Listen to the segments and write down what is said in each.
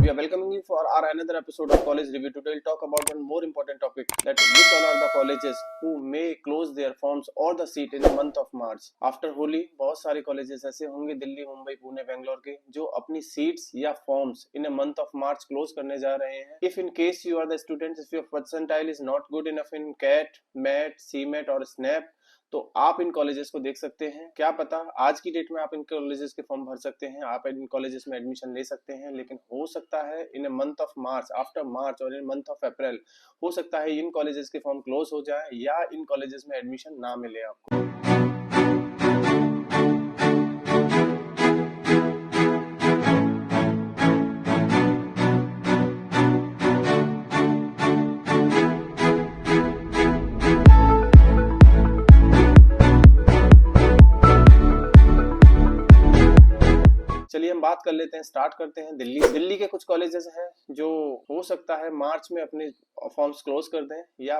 We are welcoming you for our another episode of College Review. Today we'll talk about one more important topic, that which all are the colleges who may close their forms or the seat in the month of March. After Holi, बहुत सारे colleges ऐसे होंगे दिल्ली, मुंबई, पुणे, बेंगलोर के जो अपनी seats या forms in a month of March close करने जा रहे हैं. If in case you are the students, if your percentile is not good enough in CAT, MAT, CMAT और SNAP, तो आप इन कॉलेजेस को देख सकते हैं. क्या पता आज की डेट में आप इन कॉलेजेस के फॉर्म भर सकते हैं, आप इन कॉलेजेस में एडमिशन ले सकते हैं, लेकिन हो सकता है in a month of March, after March और इन मंथ ऑफ अप्रैल हो सकता है इन कॉलेजेस के फॉर्म क्लोज हो जाए या इन कॉलेजेस में एडमिशन ना मिले आपको. चलिए हम बात कर लेते हैं, स्टार्ट करते हैं. दिल्ली के कुछ कॉलेजेस हैं जो हो सकता है मार्च में अपने फॉर्म्स क्लोज कर दें या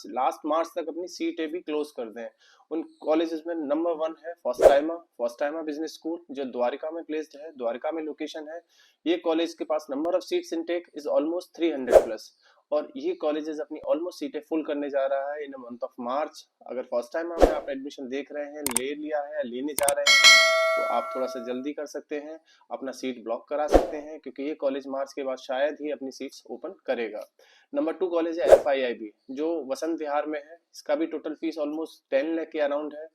लास्ट मार्च तक अपनी सीटें भी क्लोज कर दें. उन कॉलेजेस में नंबर 1 है फॉस्टाइमा बिजनेस स्कूल जो द्वारिका में प्लेस्ड है, द्वारिका में लोकेशन है. ये कॉलेज के पास number of seats intake is almost 300 plus और ये कॉलेजेस अपनी ऑलमोस्ट सीटें फुल करने जा रहा है इन मंथ ऑफ मार्च. अगर फर्स्ट टाइम में आप एडमिशन देख रहे हैं, ले लिया है, लेने जा रहे हैं, तो आप थोड़ा सा जल्दी कर सकते हैं, अपना सीट ब्लॉक करा सकते हैं क्योंकि ये कॉलेज मार्च के बाद शायद ही अपनी सीट्स ओपन करेगा. नंबर 2 कॉलेज है FIIB जो वसंत विहार में है. इसका भी टोटल फीस ऑलमोस्ट 10 लाख के अराउंड है.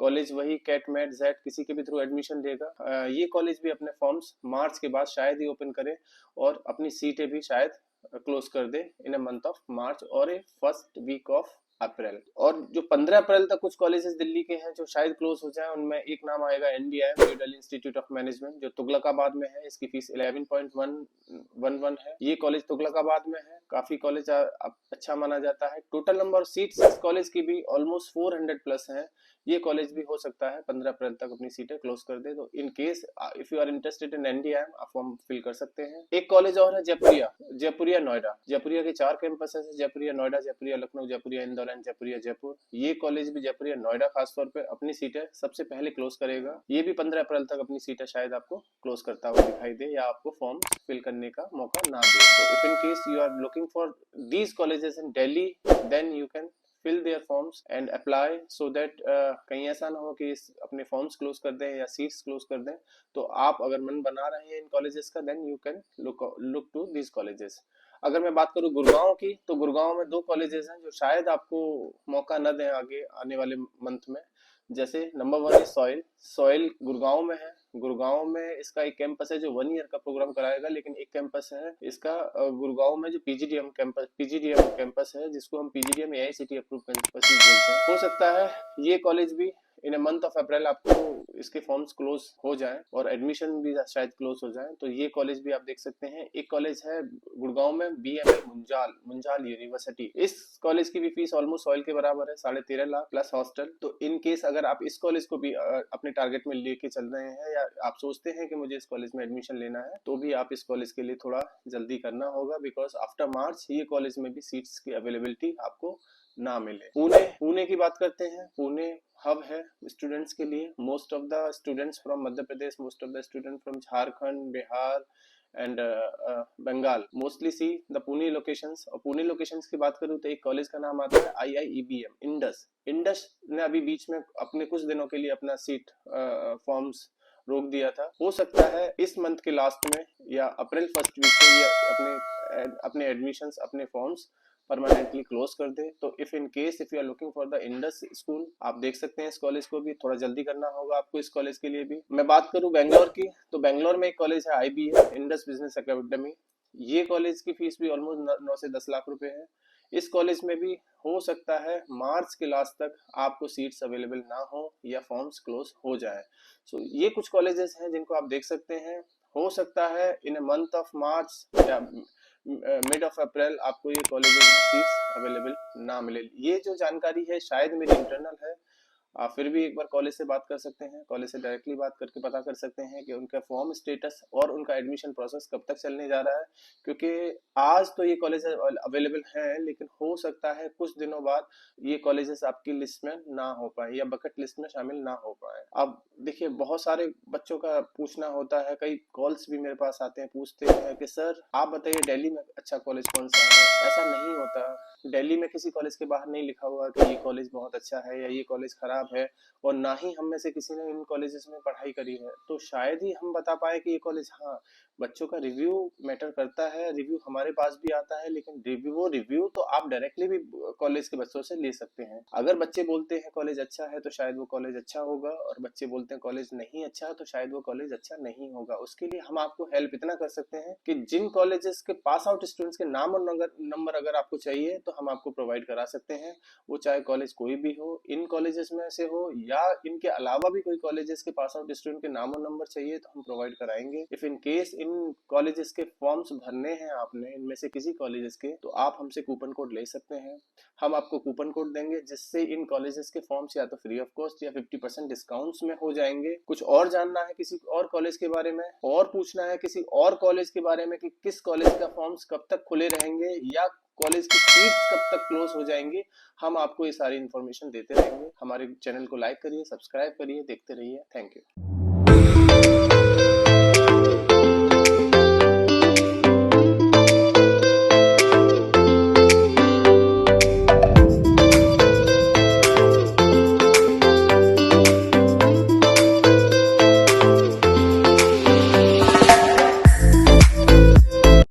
कॉलेज वही कैट मैट जेट किसी के भी थ्रू एडमिशन देगा. ये कॉलेज भी अपने फॉर्म्स मार्च के बाद शायद ही ओपन करे और अपनी सीटें भी शायद क्लोज कर दे इन अ मंथ ऑफ मार्च और ए फर्स्ट वीक ऑफ अप्रैल. और जो 15 अप्रैल तक कुछ कॉलेजेस दिल्ली के हैं जो शायद क्लोज हो जाए, उनमें एक नाम आएगा NDIM new Delhi institute of management जो तुगलकाबाद में है. इसकी फीस 11.111 है. ये कॉलेज तुगलकाबाद में है. काफी कॉलेज अच्छा माना जाता है. टोटल नंबर सीट्स इस कॉलेज की भी ऑलमोस्ट 400 प्लस है. ये कॉलेज भी हो सकता है 15 अप्रैल तक अपनी सीटें क्लोज कर दे. तो in case if you are interested in NDIM आप फॉर्म फिल कर सकते हैं. एक कॉलेज और है जयपुरिया नोएडा. जयपुरिया के 4 कैंपस है, जयपुरिया नोएडा, जयपुरिया लखनऊ, जयपुरिया इंदौर एंड जयपुरिया जयपुर. ये कॉलेज भी जयपुरिया नोएडा खासतौर पे अपनी सीटें सबसे पहले क्लोज करेगा. ये भी 15 अप्रैल तक अपनी सीटें शायद आपको क्लोज करता हुआ दिखाई दे या आपको फॉर्म फिल करने का मौका ना दे. तो if in case you are looking for these colleges in Delhi, then you can fill their forms and apply so that कहीं ऐसा ना हो कि अपने फॉर्म्स क्लोज कर दें या सीट्स क्लोज कर दें. तो आप अगर मन बना रहे हैं इन कॉलेजेस का, then you can look to this colleges. अगर मैं बात करूं गुड़गांव की, तो गुड़गांव में 2 कॉलेजेस हैं जो शायद आपको मौका न दें आगे आने वाले मंथ में. जैसे नंबर 1 है सॉइल गुड़गांव में है. गुड़गांव में इसका एक कैंपस है जो 1 ईयर का प्रोग्राम कराएगा, लेकिन एक कैंपस है इसका गुड़गांव में जो पीजीडीएम कैंपस है जिसको हम पीजीडीएम AICTE अप्रूव कैंपस बोलते हैं. हो सकता है ये कॉलेज भी इन अ मंथ ऑफ अप्रैल आपको इसके फॉर्म्स क्लोज हो जाएं और एडमिशन भी शायद क्लोज हो जाएं. तो ये कॉलेज भी आप देख सकते हैं. एक कॉलेज है गुड़गांव में BMI मुंजाल यूनिवर्सिटी. इस कॉलेज की भी फीस ऑलमोस्ट सॉइल के बराबर है, 13.5 लाख प्लस हॉस्टल. तो इन केस अगर आप इस कॉलेज को भी अपने टारगेट में लेके चल रहे हैं या आप सोचते हैं कि मुझे इस कॉलेज में एडमिशन लेना है, तो भी आप इस कॉलेज के लिए थोड़ा जल्दी करना होगा, बिकॉज आफ्टर मार्च ये कॉलेज में भी सीट्स की अवेलेबिलिटी आपको ना मिले. पुणे की बात करते हैं. पुणे हब है स्टूडेंट्स के लिए. Most of the students from Madhya Pradesh, most of the student from Jharkhand, Bihar and Bengal mostly see the Pune locations. और पुणे लोकेशंस की बात करूं तो एक कॉलेज का नाम आता है IIEBM इंडस ने अभी बीच में अपने कुछ दिनों के लिए अपना सीट फॉर्म्स रोक दिया था. हो सकता है इस मंथ के लास्ट में या अप्रैल फर्स्ट वीक में ये अपने एडमिशंस, अपने फॉर्म्स परमानेंटली क्लोज कर दे. तो if in case if you are looking for the Indus school, आप देख सकते हैं इस कॉलेज को भी थोड़ा जल्दी करना होगा आपको इस कॉलेज के लिए भी. मैं बात करूं बेंगलोर की, तो बेंगलोर में एक कॉलेज है IB है, इंडस बिजनेस एकेडमी. ये कॉलेज की फीस भी ऑलमोस्ट 9 से 10 लाख रुपए है. इस कॉलेज में भी हो सकता है मार्च के लास्ट तक आपको सीट्स अवेलेबल ना हो या फॉर्म्स क्लोज हो जाए. सो ये कुछ कॉलेजेस हैं जिनको आप देख सकते हैं. हो सकता है इन अ मंथ ऑफ मार्च या मिड ऑफ अप्रैल आपको ये कॉलेजेस में सीट्स अवेलेबल ना मिले. ये जो जानकारी है शायद मेरी इंटरनल है. आप फिर भी एक बार कॉलेज से बात कर सकते हैं, कॉलेज से डायरेक्टली बात करके पता कर सकते हैं कि उनका फॉर्म स्टेटस और उनका एडमिशन प्रोसेस कब तक चलने जा रहा है। क्योंकि आज तो ये कॉलेज अवेलेबल हैं, लेकिन हो सकता है कुछ दिनों बाद ये कॉलेजेस आपकी लिस्ट में ना हो पाए या बकेट लिस्ट में शामिल ना हो पाए। अब देखिए बहुत सारे बच्चों का पूछना होता है, कई कॉल्स भी मेरे पास आते हैं, पूछते हैं कि सर आप बताइए दिल्ली में अच्छा कॉलेज कौन सा है। ऐसा नहीं होता, दिल्ली में किसी कॉलेज के बाहर नहीं लिखा हुआ कि ये कॉलेज बहुत अच्छा है या ये कॉलेज खराब है, और ना ही हम में से किसी ने इन कॉलेजेस में पढ़ाई करी है, तो शायद ही हम बता पाए कि ये कॉलेज। हाँ, बच्चों का रिव्यू मैटर करता है, रिव्यू हमारे पास भी आता है, लेकिन रिव्यू तो आप डायरेक्टली भी कॉलेज के बच्चों से ले सकते हैं। अगर बच्चे बोलते हैं कॉलेज अच्छा है तो शायद वो कॉलेज अच्छा होगा, और बच्चे बोलते हैं कॉलेज नहीं अच्छा तो शायद वो कॉलेज अच्छा नहीं होगा। उसके लिए हम आपको हेल्प इतना कर सकते हैं कि जिन कॉलेजेस के पास आउट स्टूडेंट्स के नाम और नंबर अगर आपको चाहिए तो हम आपको प्रोवाइड करा सकते हैं। वो चाहे कॉलेज कोई भी हो, इन कॉलेजेस में से हो या इनके अलावा भी कोई कॉलेजेस के पास आउट स्टूडेंट के नाम और नंबर चाहिए तो हम प्रोवाइड कराएंगे। If in case in colleges के फॉर्म्स भरने हैं आपने इनमें से किसी कॉलेजेस के, तो आप हमसे कूपन कोड ले सकते हैं। हम आपको कूपन कोड देंगे जिससे इन कॉलेजेस के फॉर्म्स या तो फ्री ऑफ कॉस्ट या 50% डिस्काउंट्स में हो जाएंगे। कुछ और जानना है किसी और कॉलेज के बारे में, और पूछना है किसी और कॉलेज के बारे में कि किस कॉलेज का फॉर्म्स कब तक खुले रहेंगे या कॉलेज की सीट्स कब तक क्लोज हो जाएंगी, हम आपको ये सारी इन्फॉर्मेशन देते रहेंगे। हमारे चैनल को लाइक करिए, सब्सक्राइब करिए, देखते रहिए। Thank you.